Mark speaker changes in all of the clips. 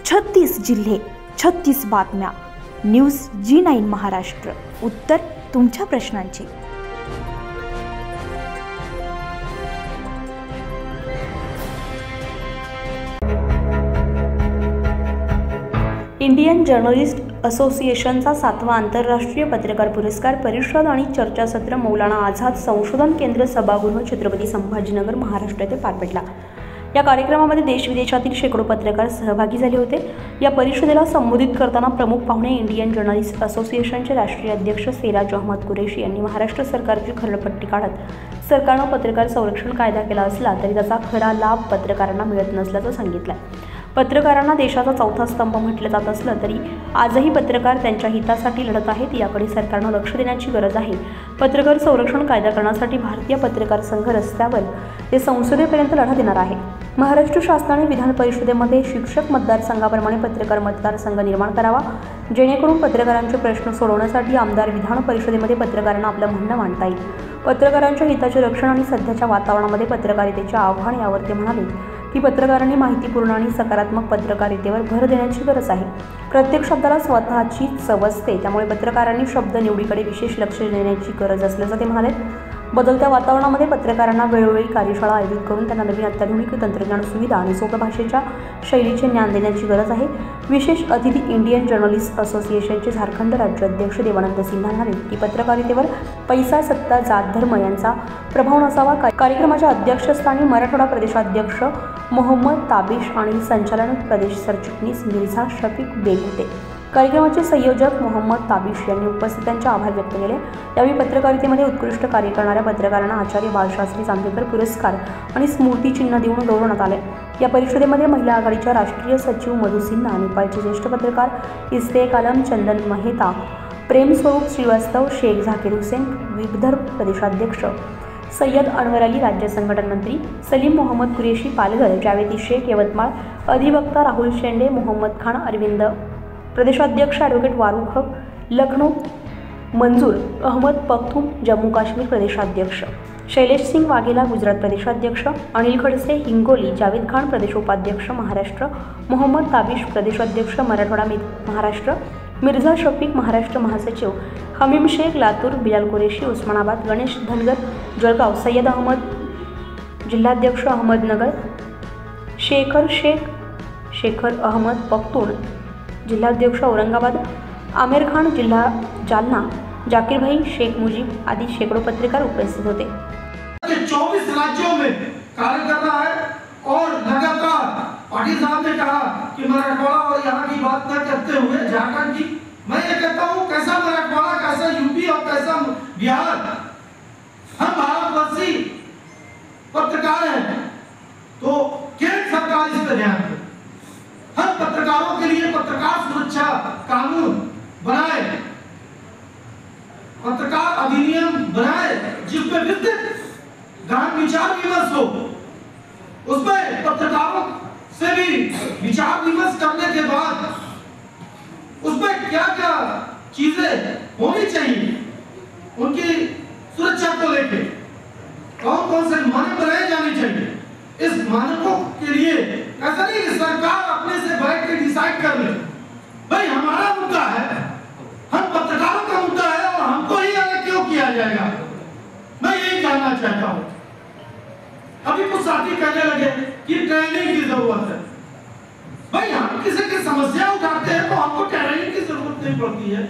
Speaker 1: 36 जिल्हे, 36 बातम्या. News G9 Maharashtra. उत्तर तुमच्या प्रश्नांची. इंडियन जर्नलिस्ट असोसिएशनचा 7वा आंतरराष्ट्रीय पत्रकार पुरस्कार परिषद आणि चर्चासत्र मौलाना आझाद संशोधन केंद्र सभागृह छत्रपती संभाजीनगर महाराष्ट्र येथे पार पडला. या कार्यक्रमामध्ये देश-विदेशातील शेकडो पत्रकार सहभागी झाले होते. या परिषदेला संबोधित करताना प्रमुख पाहुणे इंडियन जर्नलिस्ट असोसिएशनचे राष्ट्रीय अध्यक्ष सेराज अहमद कुरेशी यांनी महाराष्ट्र सरकारची खरडपट्टी काढत सरकारने पत्रकार संरक्षण कायदा केला असला तरी त्याचा खरा लाभ पत्रकारांना मिळत नसल्याचं सांगितलं. पत्रकारांना देशाचा चौथा स्तंभ म्हटले जात असलं तरी आजही पत्रकार त्यांच्या हितासाठी लढत आहेत. याकडे सरकारने लक्ष देण्याची गरज आहे. पत्रकार संरक्षण कायदा करण्यासाठी भारतीय पत्रकार संघ रस्त्यावर ते संसदेपर्यंत लढा देणार आहे. महाराष्ट्र शासनाने विधान परिषदेमध्ये शिक्षक मतदारसंघाप्रमाणे पत्रकार मतदारसंघ निर्माण करावा, जेणेकरून पत्रकारांचे प्रश्न सोडवण्यासाठी आमदार विधान परिषदेमध्ये पत्रकारांना आपलं म्हणणं मांडता येईल. पत्रकारांच्या हिताचे रक्षण आणि सध्याच्या वातावरणामध्ये पत्रकारितेचे आव्हान यावर ते म्हणाले की पत्रकारांनी माहितीपूर्ण आणि सकारात्मक पत्रकारितेवर भर देण्याची गरज आहे. प्रत्येक शब्दाला स्वतःची चव असते, त्यामुळे पत्रकारांनी शब्द निवडीकडे विशेष लक्ष देण्याची गरज असल्याचं ते म्हणाले. बदलत्या वातावरणामध्ये पत्रकारांना वेळोवेळी कार्यशाळा आयोजित करून त्यांना नवीन अत्याधुनिक तंत्रज्ञान सुविधा आणि सोप्या भाषेच्या शैलीचे ज्ञान देण्याची गरज आहे. विशेष अतिथी इंडियन जर्नलिस्ट असोसिएशनचे झारखंड राज्य अध्यक्ष देवानंद सिन्हा म्हणाले की पत्रकारितेवर पैसा, सत्ता, जात, धर्म यांचा प्रभाव नसावा. कार्यक्रमाच्या अध्यक्षस्थानी मराठवाडा प्रदेशाध्यक्ष मोहम्मद ताबिश आणि संचालन प्रदेश सरचिटणीस मिर्झा शफीक बेग होते. कार्यक्रमाचे संयोजक मोहम्मद ताबिश यांनी उपस्थितांचे आभार व्यक्त केले. यावेळी पत्रकारितेमध्ये उत्कृष्ट कार्य करणाऱ्या पत्रकारांना आचार्य बाळशास्त्री जांभेकर पुरस्कार आणि स्मृतिचिन्ह देऊन गौरवण्यात आले. या परिषदेमध्ये महिला आघाडीच्या राष्ट्रीय सचिव मधु सिन्हा, नेपाळचे ज्येष्ठ पत्रकार इस्तेक आलम, चंदन मेहता, प्रेम स्वरूप श्रीवास्तव, शेख झाकीर हुसेन, विदर्भ प्रदेशाध्यक्ष सय्यद अनवर अली, राज्य संघटन मंत्री सलीम मोहम्मद कुरेशी पालघर, जावेद शेख यवतमाळ, अधिवक्ता राहुल शेंडे, मोहम्मद खान अरविंद, प्रदेशाध्यक्ष ॲडव्होकेट फारुख हक लखनौ, मंजूर अहमद पख्तूम जम्मू काश्मीर प्रदेशाध्यक्ष, शैलेश सिंग वाघेला गुजरात प्रदेशाध्यक्ष, अनिल खडसे हिंगोली, जावेद खान प्रदेशोपाध्यक्ष महाराष्ट्र, मोहम्मद ताबिश प्रदेशाध्यक्ष मराठवाडा महाराष्ट्र, मिर्झा शफीक महाराष्ट्र महासचिव, हमीम शेख लातूर, बिलाल कुरेशी उस्मानाबाद, गणेश धनगर जळगाव, सय्यद अहमद जिल्हाध्यक्ष अहमदनगर, शेखर अहमद पख्तून जिल्हाध्यक्ष औरंगाबाद, आमिर खान जिल्हा जालना, जाकिर भाई शेख मुजीब आदि शेकडो पत्रकार उपस्थित होते.
Speaker 2: 24 राज्यों में कार्य कर रहा है और लगातार पाटिल साहब ने कहा कि मराठवाड़ा और यहाँ की बात न करते हुए झारखंड की, मैं ये कहता हूँ कैसा मराठवाड़ा, कैसा यूपी और कैसा बिहार, हम भारतवर्षी पत्रकार हैं तो केंद्र सरकार इस पर ध्यान दे. हम पत्रकारों के लिए पत्रकार सुरक्षा कानून बनाए, पत्रकार अधिनियम बनाए जिसमें विस्तृत गहन विचार विमर्श हो. उसमें पत्रकारों से भी विचार विमर्श करने के बाद उसमें क्या क्या चीजें होनी चाहिए, उनकी सुरक्षा को लेकर कौन कौन से मानक बनाए जाने चाहिए, इस मानकों के लिए ऐसा नहीं कि सरकार अपने से बैठ के डिसाइड कर ले. भाई हमारा मुद्दा है, हम पत्रकारों का मुद्दा है और हमको ही अलग क्यों किया जाएगा. मैं यही जानना चाहता हूँ. अभी कुछ साथी कहने लगे कि ट्रेनिंग की जरूरत है. भाई हम किसी की समस्या उठाते हैं तो हमको ट्रेनिंग की जरूरत नहीं पड़ती है.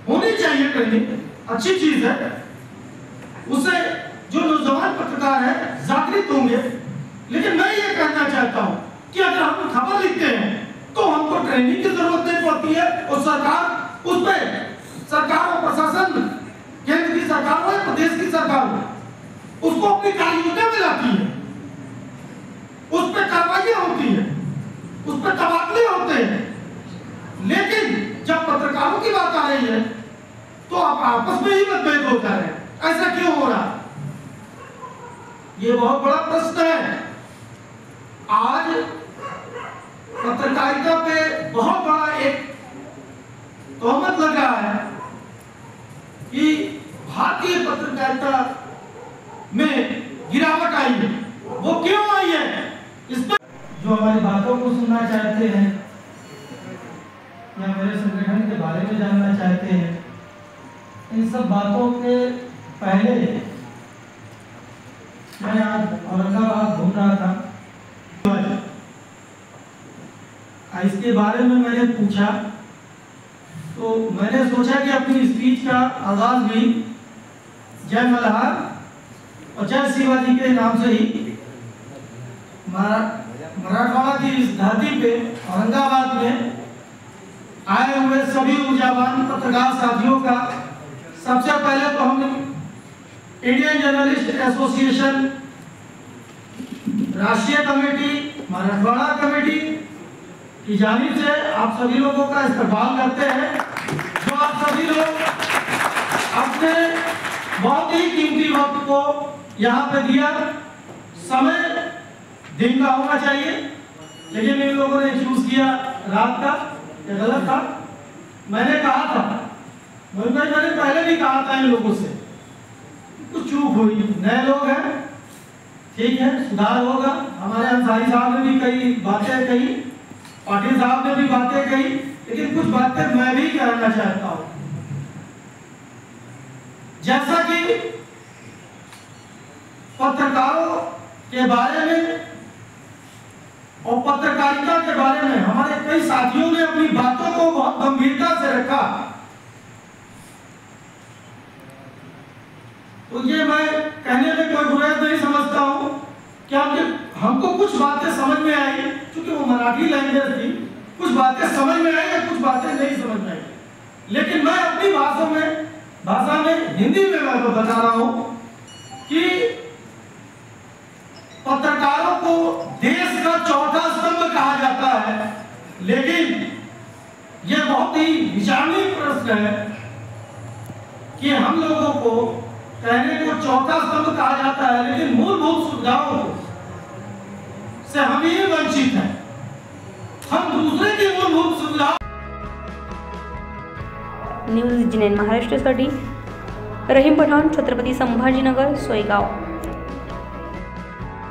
Speaker 2: होनी चाहिए ट्रेनिंग, अच्छी चीज है. उससे जो नौजवान पत्रकार हैं जागृत होंगे. लेकिन मैं ये कहना चाहता हूँ कि अगर हम खबर लिखते हैं तो हमको ट्रेनिंग की जरूरत नहीं पड़ती है और सरकार उस पर, सरकार और प्रशासन, केंद्र की सरकार हो या प्रदेश की सरकार हो, उसको अपनी कार्ययोजना में लाती है, उस पर कार्रवाइयां होती है, उस पर तबादले होते हैं. लेकिन जब पत्रकारों की बात आ रही है तो आप आपस में ही मतभेद हो जा रहे हैं. ऐसा क्यों हो रहा? ये बहुत बड़ा प्रश्न है. आज पत्रकारिता पे बहुत बड़ा एक तोहमत लगा है कि भारतीय पत्रकारिता में गिरावट आई है. वो क्यों आई है? इस पर जो हमारी बातों को सुनना चाहते हैं या मेरे संगठन के बारे में जानना चाहते हैं, इन सब बातों के पहले मैं आज औरंगाबाद घूम रहा था। इसके बारे में मैंने पूछा तो मैंने सोचा कि अपनी स्पीच का आगाज भी जय मल्हार और जय शिवाजी के नाम से ही मराठवाड़ा की इस धरती पे औरंगाबाद में आए हुए सभी ऊर्जावान पत्रकार साथियों का सबसे पहले तो हम इंडियन जर्नलिस्ट एसोसिएशन राष्ट्रीय कमेटी मराठवाड़ा कमेटी की जानिब से आप सभी लोगों का इस्तेमाल करते हैं, जो आप सभी लोग अपने बहुत ही कीमती वक्त को यहाँ पे दिया। समय दिन का होना चाहिए, लेकिन इन लोगों ने चूज किया रात का, ये गलत था। मैंने कहा था, मैंने पहले भी कहा था इन लोगों से, कुछ चूक हुई, नए लोग हैं, ठीक है, सुधार होगा। हमारे अंसारी साहब ने भी कई बातें कही, पाटिल साहब ने भी बातें कही, लेकिन कुछ बातें मैं भी कहना चाहता हूं। जैसा कि पत्रकारों के बारे में और पत्रकारिता के बारे में हमारे कई साथियों ने अपनी बातों को बहुत गंभीरता से रखा, तो ये मैं कहने में कोई बुराई नहीं समझता हूं कि हमको कुछ बातें समझ में आई, क्योंकि वो मराठी लैंग्वेज थी, कुछ बातें समझ में आई या कुछ बातें नहीं समझ में आई, लेकिन मैं अपनी भाषा में हिंदी में मैं तो बता रहा हूं कि पत्रकारों को देश का चौथा स्तंभ कहा जाता है, लेकिन यह बहुत ही विचारणीय प्रश्न है कि हम लोगों को कहने को चौथा स्तंभ कहा जाता है, लेकिन मूलभूत सुविधाओं से हम ही वंचित हैं। हम दूसरे की मूलभूत सुविधाओं।
Speaker 1: न्यूज 9 महाराष्ट्रासाठी रहीम पठाण, छत्रपती संभाजीनगर, सोयगाव।